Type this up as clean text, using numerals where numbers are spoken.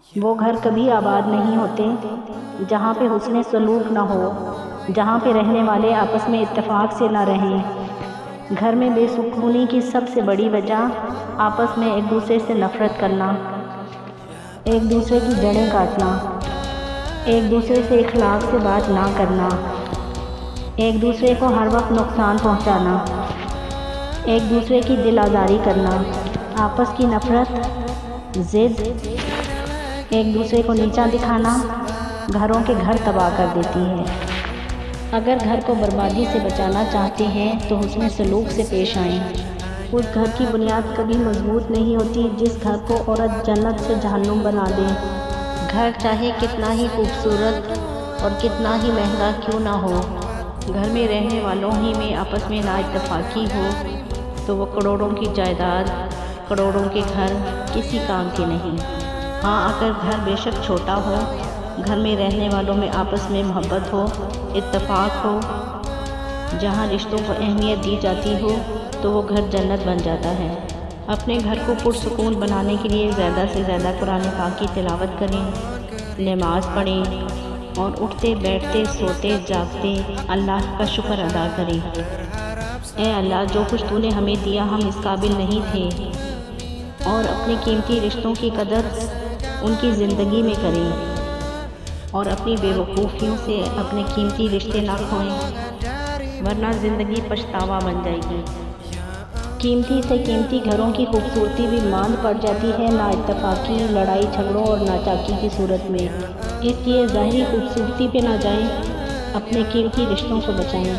وہ گھر کبھی آباد نہیں ہوتے جہاں پہ حسن سلوک نہ ہو، جہاں پہ رہنے والے آپس میں اتفاق سے نہ رہیں۔ گھر میں بے سکونی کی سب سے بڑی وجہ آپس میں ایک دوسرے سے نفرت کرنا، ایک دوسرے کی جڑیں کاٹنا، ایک دوسرے سے اخلاق سے بات نہ کرنا، ایک دوسرے کو ہر وقت نقصان پہنچانا، ایک دوسرے کی دل آزاری کرنا، آپس کی نفرت، ضد، ایک دوسرے کو نیچا دکھانا گھروں کے گھر تباہ کر دیتی ہے۔ اگر گھر کو بربادی سے بچانا چاہتے ہیں تو حسن سلوک سے پیش آئیں۔ اس گھر کی بنیاد کبھی مضبوط نہیں ہوتی جس گھر کو عورت جنت سے جہنم بنا دے۔ گھر چاہے کتنا ہی خوبصورت اور کتنا ہی مہنگا کیوں نہ ہو، گھر میں رہنے والوں ہی میں آپس میں نا اتفاقی ہو تو وہ کروڑوں کی جائیداد، کروڑوں کے گھر کسی کام کے نہیں۔ ہاں، اگر گھر بے شک چھوٹا ہو، گھر میں رہنے والوں میں آپس میں محبت ہو، اتفاق ہو، جہاں رشتوں کو اہمیت دی جاتی ہو تو وہ گھر جنت بن جاتا ہے۔ اپنے گھر کو پرسکون بنانے کے لیے زیادہ سے زیادہ قرآن پاک کی تلاوت کریں، نماز پڑھیں اور اٹھتے بیٹھتے سوتے جاگتے اللہ کا شکر ادا کریں۔ اے اللہ، جو کچھ تو نے ہمیں دیا ہم اس قابل نہیں تھے، اور اپنے قیمتی رشتوں کی قدر ان کی زندگی میں کریں اور اپنی بے وقوفیوں سے اپنے قیمتی رشتے نہ کھوئیں، ورنہ زندگی پچھتاوا بن جائے گی۔ قیمتی سے قیمتی گھروں کی خوبصورتی بھی ماند پڑ جاتی ہے نا اتفاقی، لڑائی جھگڑوں اور ناچاکی کی صورت میں۔ اس لیے ظاہری خوبصورتی پہ نہ جائیں، اپنے قیمتی رشتوں کو بچائیں۔